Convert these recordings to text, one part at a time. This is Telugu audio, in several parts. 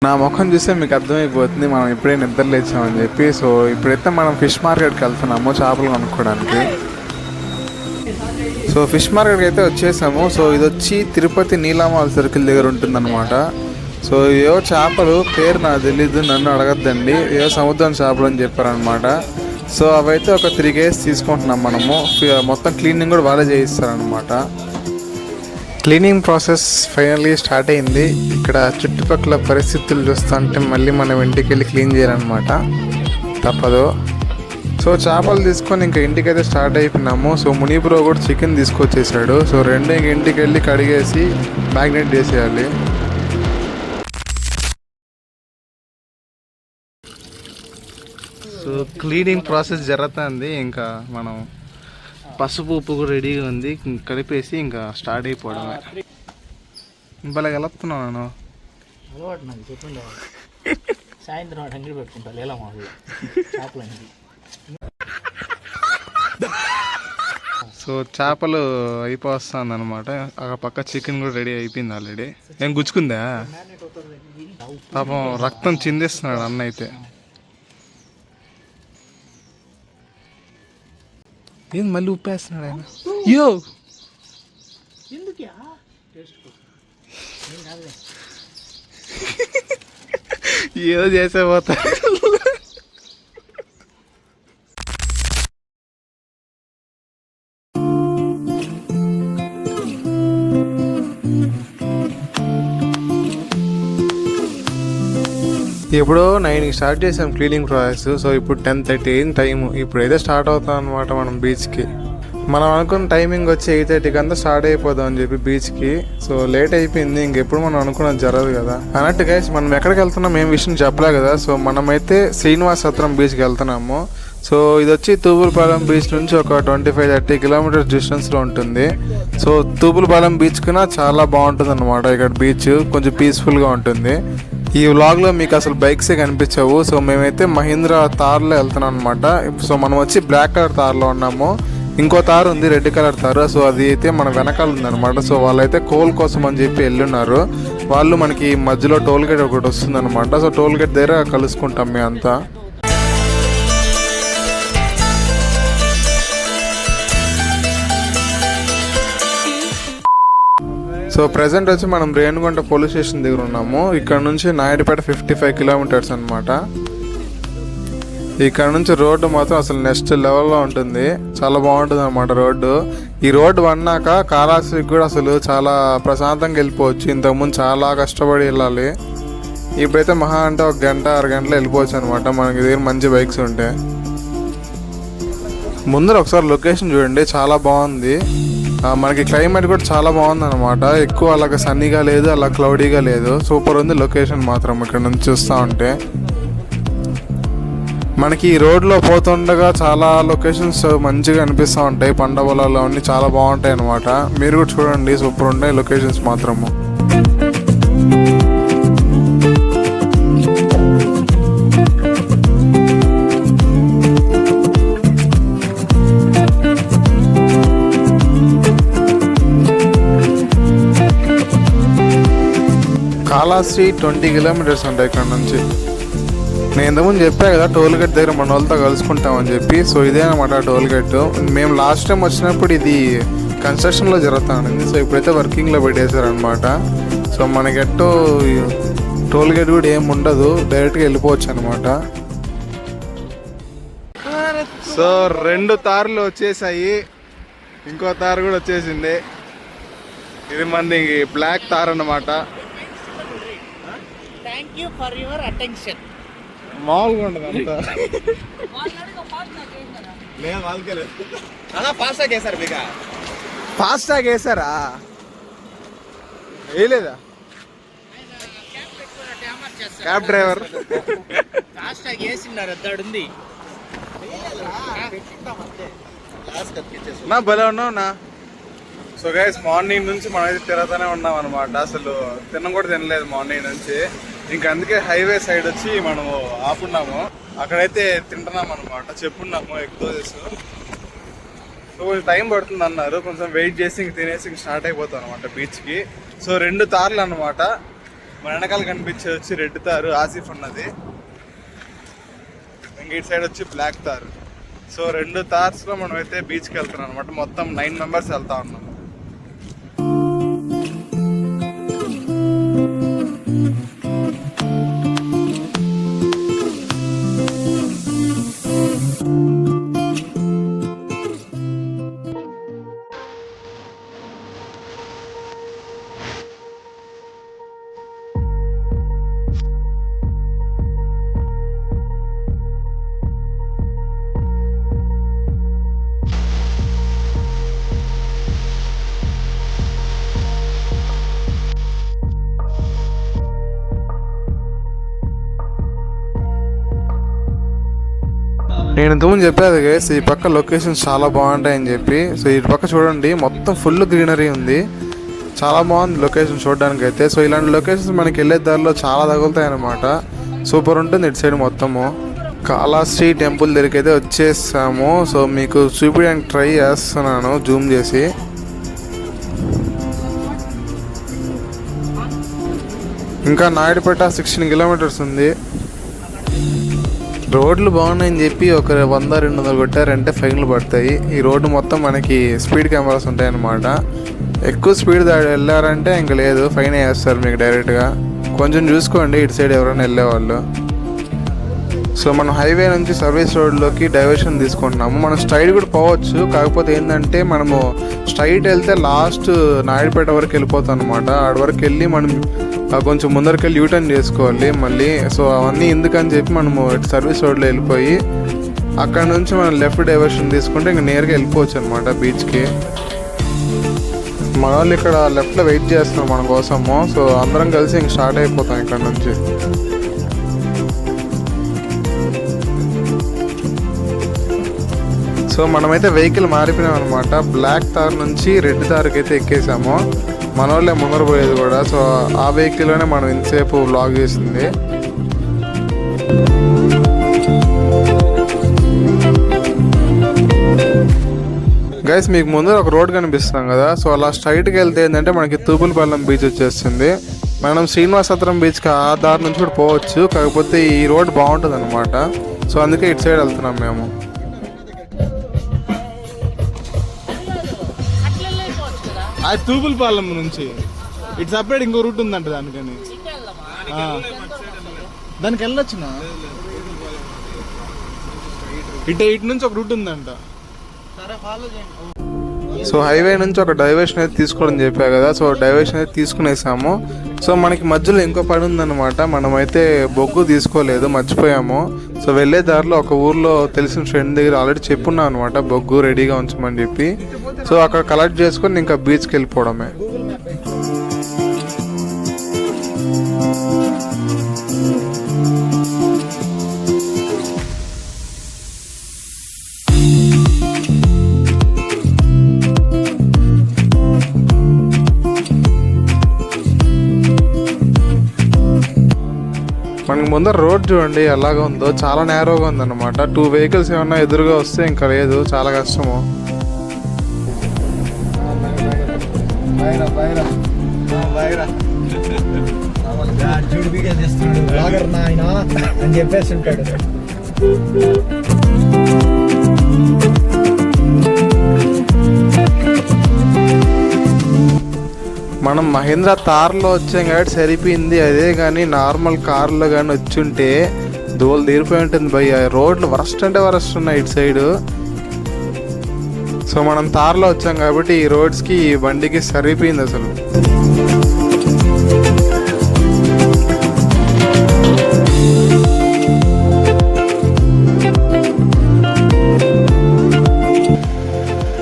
నా ముఖం చూస్తే మీకు అర్థమైపోతుంది మనం ఇప్పుడే నిద్ర లేచామని చెప్పి. సో ఇప్పుడైతే మనం ఫిష్ మార్కెట్కి వెళ్తున్నాము చేపలు కొనుక్కోవడానికి. సో ఫిష్ మార్కెట్కి అయితే వచ్చేసాము. సో ఇది వచ్చి తిరుపతి నీలామాల సర్కిల్ దగ్గర ఉంటుందన్నమాట. సో ఏవో చేపలు పేరు నాకు తెలీదు, నన్ను అడగద్దండి, ఏవో సముద్రం చేపలు అని చెప్పారనమాట. సో అవైతే ఒక 3 kgs తీసుకుంటున్నాం మనము. మొత్తం క్లీనింగ్ కూడా వాళ్ళే చేయిస్తారనమాట. క్లీనింగ్ ప్రాసెస్ ఫైనల్లీ స్టార్ట్ అయింది. ఇక్కడ చుట్టుపక్కల పరిస్థితులు చూస్తుంటే మళ్ళీ మనం ఇంటికి వెళ్ళి క్లీన్ చేయాలన్నమాట, తప్పదు. సో చేపలు తీసుకొని ఇంకా ఇంటికైతే స్టార్ట్ అయిపోయినాము. సో మునీబ్రో కూడా చికెన్ తీసుకొచ్చేసాడు. సో రెండు ఇంక ఇంటికి వెళ్ళి కడిగేసి మ్యాగ్నేట్ చేసేయాలి. సో క్లీనింగ్ ప్రాసెస్ జరుగుతుంది. ఇంకా మనం పసుపు ఉప్పు కూడా రెడీగా ఉంది, కలిపేసి ఇంకా స్టార్ట్ అయిపోవడమే. భలే కలుపుతున్నాను నేను. అలవాటు నాకు చెప్పండి. సాయంత్రం అంగడి పెట్టుకుంటా లేలా మాకు చేపలు. సో చేపలు అయిపోతుంది అనమాట. ఆ పక్క చికెన్ కూడా రెడీ అయిపోయింది ఆల్రెడీ. ఏం గుచ్చుకుందా పాపం, రక్తం చిందిస్తున్నాడు అన్న అయితే. ఏం మళ్ళీ ఉప్పేస్తున్నాడు ఆయన. యో ఏదో చేసే పోతా. ఇప్పుడు 9కి స్టార్ట్ చేసాం క్లీనింగ్ ప్రాసెస్. సో ఇప్పుడు 10:30 టైము. ఇప్పుడైతే స్టార్ట్ అవుతాం అనమాట మనం బీచ్కి. మనం అనుకున్న టైమింగ్ వచ్చి 8:30కి అంతా స్టార్ట్ అయిపోదాం అని చెప్పి బీచ్కి. సో లేట్ అయిపోయింది, ఇంకెప్పుడు మనం అనుకున్నది జరగదు కదా అన్నట్టు. గైస్ మనం ఎక్కడికి వెళ్తున్నాం ఏం విషయం చెప్పలే కదా. సో మనమైతే శ్రీనివాసపురం బీచ్కి వెళ్తున్నాము. సో ఇది వచ్చి తూపులపాలెం బీచ్ నుంచి ఒక 25-30 కిలోమీటర్స్ డిస్టెన్స్లో ఉంటుంది. సో తూపులపాలెం బీచ్ కన్నా చాలా బాగుంటుంది అనమాట ఇక్కడ బీచ్, కొంచెం పీస్ఫుల్గా ఉంటుంది. ఈ వ్లాగ్లో మీకు అసలు బైక్సే కనిపించవు. సో మేమైతే మహీంద్రా తార్లో వెళ్తున్నాం అనమాట. సో మనం వచ్చి బ్లాక్ కలర్ తార్లో ఉన్నాము. ఇంకో తారు ఉంది రెడ్ కలర్ తారు. సో అది అయితే మన వెనకాల ఉందన్నమాట. సో వాళ్ళైతే కోల్ కోసం అని చెప్పి వెళ్ళున్నారు వాళ్ళు. మనకి మధ్యలో టోల్ గేట్ ఒకటి వస్తుంది అనమాట. సో టోల్ గేట్ దగ్గర కలుసుకుంటాం మేము అంతా. సో ప్రజెంట్ వచ్చి మనం రేణుగుంట పోలీస్ స్టేషన్ దగ్గర ఉన్నాము. ఇక్కడ నుంచి నాయుడుపేట 55 కిలోమీటర్స్ అనమాట. ఇక్కడ నుంచి రోడ్డు మాత్రం అసలు నెక్స్ట్ లెవెల్లో ఉంటుంది, చాలా బాగుంటుంది అనమాట రోడ్డు. ఈ రోడ్డు అన్నాక కాళహస్తికి కూడా అసలు చాలా ప్రశాంతంగా వెళ్ళిపోవచ్చు. ఇంతకుముందు చాలా కష్టపడి వెళ్ళాలి. ఇప్పుడైతే మహా అంటే 1 గంట 6 గంటలు వెళ్ళిపోవచ్చు అనమాట మనకి దగ్గర మంచి బైక్స్ ఉంటే. ముందర ఒకసారి లొకేషన్ చూడండి, చాలా బాగుంది. మనకి క్లైమేట్ కూడా చాలా బాగుంది అనమాట. ఎక్కువ అలాగ సన్నీగా లేదు, అలా క్లౌడీగా లేదు. సూపర్ ఉంది లొకేషన్ మాత్రం ఇక్కడ నుంచి చూస్తూ ఉంటే. మనకి ఈ రోడ్లో పోతుండగా చాలా లొకేషన్స్ మంచిగా అనిపిస్తూ ఉంటాయి. పంట పొలాలు అన్నీ చాలా బాగుంటాయి అనమాట. మీరు కూడా చూడండి, సూపర్ ఉంటాయి లొకేషన్స్ మాత్రము. కాళహస్తి 20 కిలోమీటర్స్ ఉంటాయి ఇక్కడ నుంచి. నేను ఇంతకుముందు చెప్పా కదా టోల్ గేట్ దగ్గర మన వాళ్ళతో కలుసుకుంటామని చెప్పి. సో ఇదే అనమాట టోల్ గేట్. మేము లాస్ట్ టైం వచ్చినప్పుడు ఇది కన్స్ట్రక్షన్లో జరుగుతూ ఉంది. సో ఇప్పుడైతే వర్కింగ్లో పెట్టేశారనమాట. సో మనకెట్టో టోల్ గేట్ కూడా ఏమి ఉండదు, డైరెక్ట్గా వెళ్ళిపోవచ్చు అనమాట. సో 2 తార్లు వచ్చేసాయి, ఇంకో తారు కూడా వచ్చేసింది. ఇది మంది బ్లాక్ తార్ అన్నమాట. Thank you for your attention. మామూలుగా ఉండదు అంతా. ఫాస్టాగ్ వేసారా? వేయలేదా క్యాబ్ డ్రైవర్? ఫాస్టాగ్ వేసినారు, అద్దాడుంది నా భలే ఉన్నావు నా. సో గైస్ మార్నింగ్ నుంచి మనం అయితే తిరుగుతూనే ఉన్నాం అనమాట. అసలు కూడా తినలేదు మార్నింగ్ నుంచి. ఇంకా అందుకే హైవే సైడ్ వచ్చి మనము ఆపున్నాము. అక్కడైతే తింటున్నాం అనమాట. చెప్పున్నాము ఎగ్ దోసెస్. సో కొంచెం టైం పడుతుంది అన్నారు, కొంచెం వెయిట్ చేసి ఇంక తినేసి ఇంక స్టార్ట్ అయిపోతాం అనమాట బీచ్కి. సో 2 తార్లు అనమాట. మన వెనకాల కనిపించేది వచ్చి రెడ్ తారు ఆసిఫ్ ఉన్నది, ఇంక ఇటు సైడ్ వచ్చి బ్లాక్ తారు. సో 2 తార్స్లో మనం అయితే బీచ్కి వెళ్తున్నాం అనమాట. మొత్తం 9 మెంబర్స్ వెళ్తా ఉన్నాం. నేను ఇంతకుముందు చెప్పాను గైస్, ఈ పక్క లొకేషన్స్ చాలా బాగుంటాయని చెప్పి. సో ఈ పక్క చూడండి మొత్తం ఫుల్ గ్రీనరీ ఉంది, చాలా బాగుంది లొకేషన్ చూడడానికి అయితే. సో ఇలాంటి లొకేషన్స్ మనకి వెళ్ళే దారిలో చాలా తగులుతాయి అన్నమాట. సూపర్ ఉంటుంది ఇటు సైడ్ మొత్తము. కాళహస్తి టెంపుల్ దగ్గరికి అయితే వచ్చేసాము. సో మీకు చూపించడానికి ట్రై చేస్తున్నాను జూమ్ చేసి. ఇంకా నాయుడుపేట 16 కిలోమీటర్స్ ఉంది. రోడ్లు బాగున్నాయని చెప్పి ఒక 100-200 కొట్టారంటే ఫైన్లు పడతాయి. ఈ రోడ్డు మొత్తం మనకి స్పీడ్ కెమెరాస్ ఉంటాయన్నమాట. ఎక్కువ స్పీడ్ వెళ్ళారంటే ఇంక లేదు, ఫైన్ వేస్తారు మీకు డైరెక్ట్గా. కొంచెం చూసుకోండి ఇటు సైడ్ ఎవరైనా వెళ్ళేవాళ్ళు. సో మనం హైవే నుంచి సర్వీస్ రోడ్లోకి డైవర్షన్ తీసుకుంటున్నాము. మనం స్ట్రైట్ కూడా పోవచ్చు, కాకపోతే ఏంటంటే మనము స్ట్రైట్ వెళ్తే లాస్ట్ నాయుడుపేట వరకు వెళ్ళిపోతాం అనమాట. ఆడ వరకు వెళ్ళి మనం కొంచెం ముందరికి వెళ్ళి యూటర్న్ చేసుకోవాలి మళ్ళీ. సో అవన్నీ ఎందుకని చెప్పి మనము సర్వీస్ రోడ్లో వెళ్ళిపోయి అక్కడ నుంచి మనం లెఫ్ట్ డైవర్షన్ తీసుకుంటే ఇంకా నేరుగా వెళ్ళిపోవచ్చు అనమాట బీచ్కి. మన వాళ్ళు ఇక్కడ లెఫ్ట్లో వెయిట్ చేస్తున్నారు మన కోసము. సో అందరం కలిసి ఇంక స్టార్ట్ అయిపోతాం ఇక్కడ నుంచి. సో మనమైతే వెహికల్ మారిపోయినాం అనమాట. బ్లాక్ తార్ నుంచి రెడ్ తార్కి అయితే ఎక్కేసాము. మన వాళ్ళే ముందర పోయేది కూడా. సో ఆ వెహికల్లోనే మనం ఇంతసేపు వ్లాగ్ చేసింది. గైస్ మీకు ముందర ఒక రోడ్ కనిపిస్తాం కదా, సో అలా స్ట్రైట్కి వెళ్తే ఏంటంటే మనకి తూపులపాలెం బీచ్ వచ్చేస్తుంది. మనం శ్రీనివాసపురం బీచ్కి ఆ దారి నుంచి కూడా పోవచ్చు, కాకపోతే ఈ రోడ్ బాగుంటుంది అనమాట. సో అందుకే ఇటు సైడ్ వెళ్తున్నాం మేము. అది తూపులపాలెం నుంచి ఇటు సపరేట్ ఇంకో రూట్ ఉందంట దానికని. దానికి వెళ్ళొచ్చునా? ఇటు నుంచి ఒక రూట్ ఉందంట. సో హైవే నుంచి ఒక డైవర్షన్ అయితే తీసుకోవడం చెప్పా కదా, సో డైవర్షన్ అయితే తీసుకునేసాము. సో మనకి మధ్యలో ఇంకో పని ఉందన్నమాట. మనమైతే బొగ్గు తీసుకోలేదు, మర్చిపోయాము. సో వెళ్ళే దారిలో ఒక ఊర్లో తెలిసిన ఫ్రెండ్ దగ్గర ఆల్రెడీ చెప్పున్నాం అనమాట, బొగ్గు రెడీగా ఉంచమని చెప్పి. సో అక్కడ కలెక్ట్ చేసుకొని ఇంకా బీచ్కి వెళ్ళిపోవడమే. మనకి ముందర రోడ్ చూడండి ఎలాగ ఉందో, చాలా నేరోగా ఉందన్నమాట. 2 వెహికల్స్ ఏమన్నా ఎదురుగా వస్తే ఇంకా లేదు, చాలా కష్టము. అని చెప్పేసి ఉంటాడు. మనం మహీంద్రా తార్లో వచ్చాం కాబట్టి సరిపోయింది. అదే కానీ నార్మల్ కార్లో కానీ వచ్చుంటే దోలు తీరిపోయి ఉంటుంది భయ్య. రోడ్లు వరస్ట్ అంటే వరస్ట్ ఉన్నాయి ఇటు సైడు. సో మనం తార్లో వచ్చాం కాబట్టి ఈ రోడ్స్కి ఈ బండికి సరిపోయింది అసలు.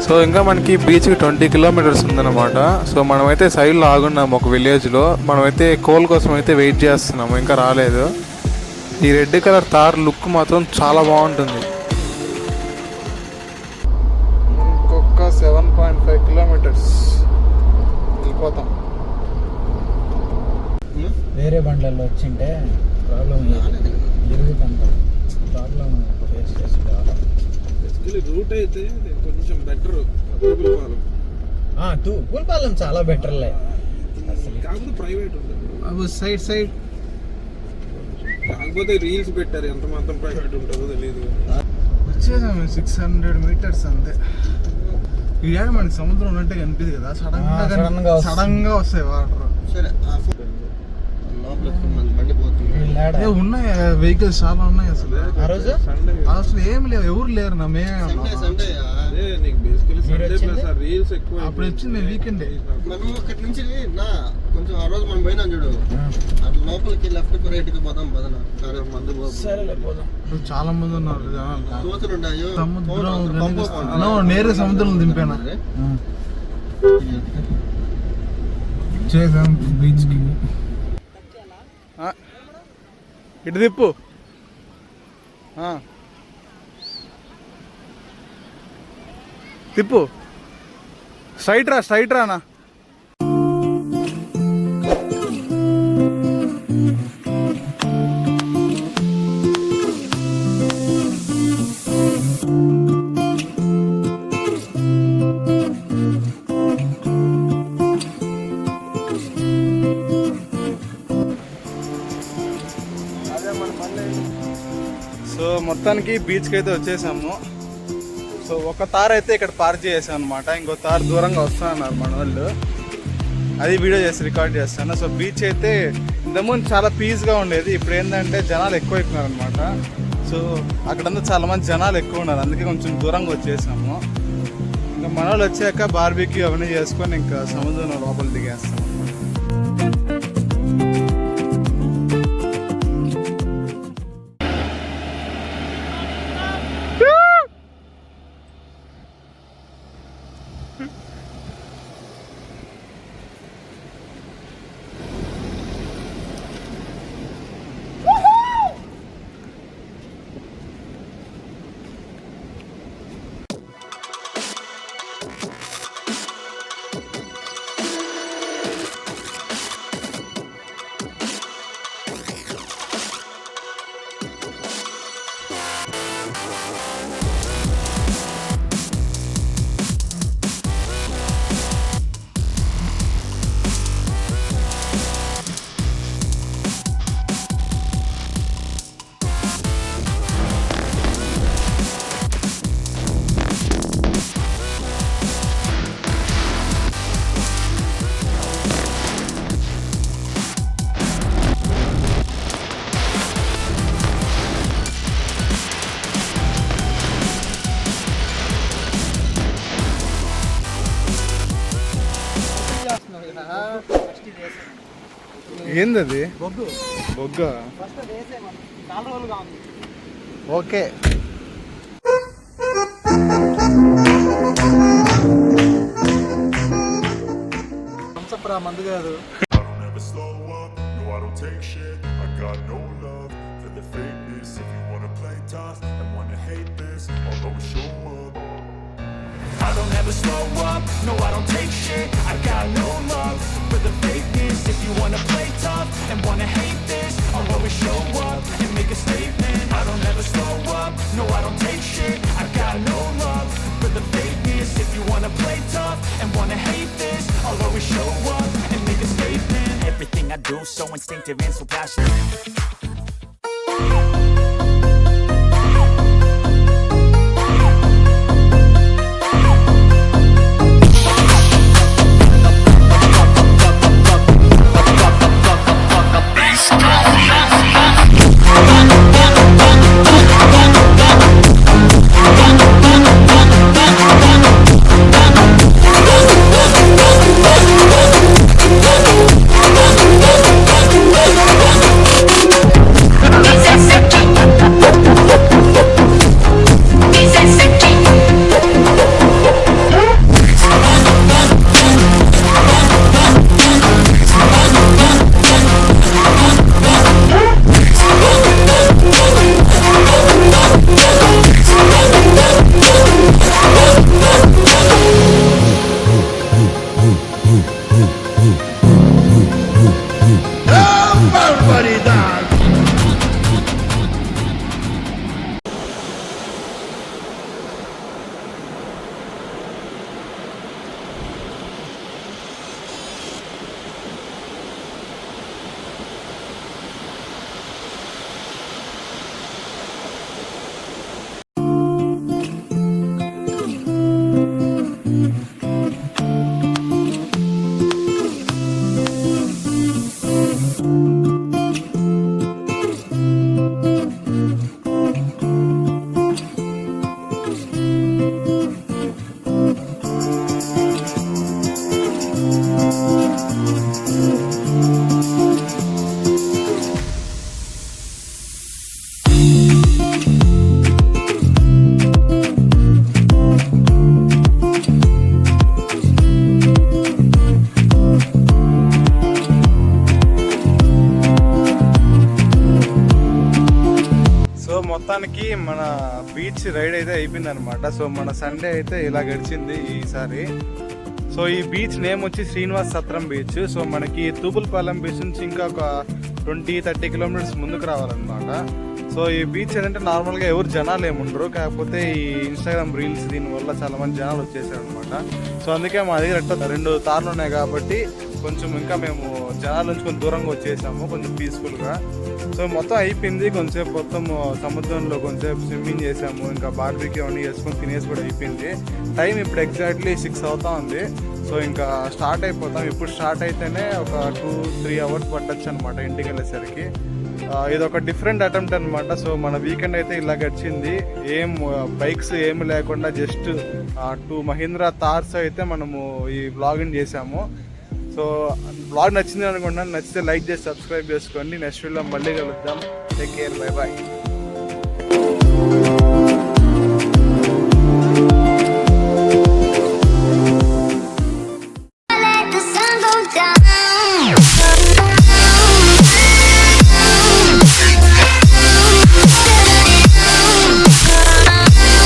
సో ఇంకా మనకి బీచ్కి 20 కిలోమీటర్స్ ఉందన్నమాట. సో మనమైతే సైడ్లో ఆగున్నాము ఒక విలేజ్లో. మనమైతే కోల్ కోసం అయితే వెయిట్ చేస్తున్నాము, ఇంకా రాలేదు. ఈ రెడ్ కలర్ తార్ లుక్ మాత్రం చాలా బాగుంటుంది. ఇంకొక 7.5 కిలోమీటర్స్ వెళ్ళిపోతాం. వేరే బండ్లలో వచ్చింటే ప్రాబ్లం జరుగుతుంది. ప్రాబ్లం ఫేస్ చేసి రూట్ అయితే కొంచెం బెటర్. తూపులపాలెం చాలా బెటర్లే, కాకపోతే ప్రైవేట్ ఉంటుంది. అవి సైడ్ కాకపోతే రీల్స్ పెట్టారు ఎంత మాత్రం ప్యాకెట్ ఉంటుందో తెలియదు. వచ్చేసాము 600 మీటర్స్ అంతే. ఈ ఏడ మనకి సముద్రం ఉన్నట్టే కనిపిది కదా, సడన్ గా వస్తాయి వాటర్. సరే బండి పోతుంది. ఉన్నాయి వెహికల్స్ చాలా ఉన్నాయి అసలు. ఆ రోజు అసలు ఏం లేవు, ఎవరు లేరు నా మేమే రీల్స్ ఎక్కువ. అప్పుడు వచ్చింది వీకెండ్. మనం అక్కడి నుంచి కొంచెం ఆ రోజు మనం పోయినా చూడు, అట్లా లోపలికి లెఫ్ట్ కి రైట్ కి పోదాం బదనా. మంది చాలా మంది ఉన్నారు దోతులు ఉన్నాయి. సముద్రం నేరుగా సముద్రంలో దింపాను. చేసాం బీచ్ కి. ఇటు తిప్పు. తిప్పు. స్ట్రైట్ రానా. సో మొత్తానికి బీచ్కి అయితే వచ్చేసాము. సో ఒక తార్ అయితే ఇక్కడ పార్క్ చేసాం అనమాట, ఇంకో తార్ దూరంగా వస్తున్నారు మన వాళ్ళు. అది వీడియో చేసి రికార్డ్ చేస్తాను. సో బీచ్ అయితే ఇంతకుముందు చాలా పీస్గా ఉండేది, ఇప్పుడు ఏంటంటే జనాలు ఎక్కువ ఎక్కున్నారు అనమాట. సో అక్కడంతా చాలా మంది జనాలు ఎక్కువ ఉన్నారు, అందుకే కొంచెం దూరంగా వచ్చేసాము. ఇంకా మన వాళ్ళు వచ్చాక బార్బీక్యూ అవన్నీ చేసుకొని ఇంకా సముద్రం లోపల దిగేస్తాం అనమాట. ఏందది? బొగ్గ. ఓకే. మందు కాదు. I don't ever slow up, no I don't take shit. I got no love for the fakeness. If you wanna play tough and wanna hate this, I'll always show up and make a statement. I don't ever slow up, no I don't take shit. I got no love for the fakeness. If you wanna play tough and wanna hate this, I'll always show up and make a statement. Everything I do so instinctive and so passionate. మొత్తానికి మన బీచ్ రైడ్ అయితే అయిపోయింది అనమాట. సో మన సండే అయితే ఇలా గడిచింది ఈసారి. సో ఈ బీచ్ నేమ్ వచ్చి శ్రీనివాస్ సత్రం బీచ్. సో మనకి తూపులపాలెం బీచ్ నుంచి ఇంకా ఒక 20-30 కిలోమీటర్స్ ముందుకు రావాలన్నమాట. సో ఈ బీచ్ ఏంటంటే నార్మల్గా ఎవరు జనాలు ఏముండరు, కాకపోతే ఈ ఇన్స్టాగ్రామ్ రీల్స్ దీనివల్ల చాలా మంది జనాలు వచ్చేసారు అనమాట. సో అందుకే మా దగ్గర 2 తార్లు ఉన్నాయి కాబట్టి కొంచెం ఇంకా మేము జనాల నుంచి కొంచెం దూరంగా వచ్చేసాము, కొంచెం పీస్ఫుల్గా. సో మొత్తం అయిపోయింది. కొంచెంసేపు మొత్తం సముద్రంలో కొంచెంసేపు స్విమ్మింగ్ చేసాము, ఇంకా బార్బీక్యూ అన్నీ చేసుకొని తినేసి కూడా అయిపోయింది. టైం ఇప్పుడు ఎగ్జాక్ట్లీ 6 అవుతా ఉంది. సో ఇంకా స్టార్ట్ అయిపోతాం. ఇప్పుడు స్టార్ట్ అయితేనే ఒక 2-3 అవర్స్ పట్టచ్చు అనమాట ఇంటికి వెళ్ళేసరికి. ఇది ఒక డిఫరెంట్ అటెంప్ట్ అనమాట. సో మన వీకెండ్ అయితే ఇలా గడిచింది. ఏం బైక్స్ ఏమి లేకుండా జస్ట్ 2 మహీంద్రా తార్స్ అయితే మనము ఈ వ్లాగింగ్ చేసాము. సో వ్లాగ్ నచ్చింది అనుకుంటున్నాను. నచ్చితే లైక్ చేసి సబ్స్క్రైబ్ చేసుకోండి. నెక్స్ట్ వీడియోలో మళ్ళీ కలుద్దాం. Take care, bye bye.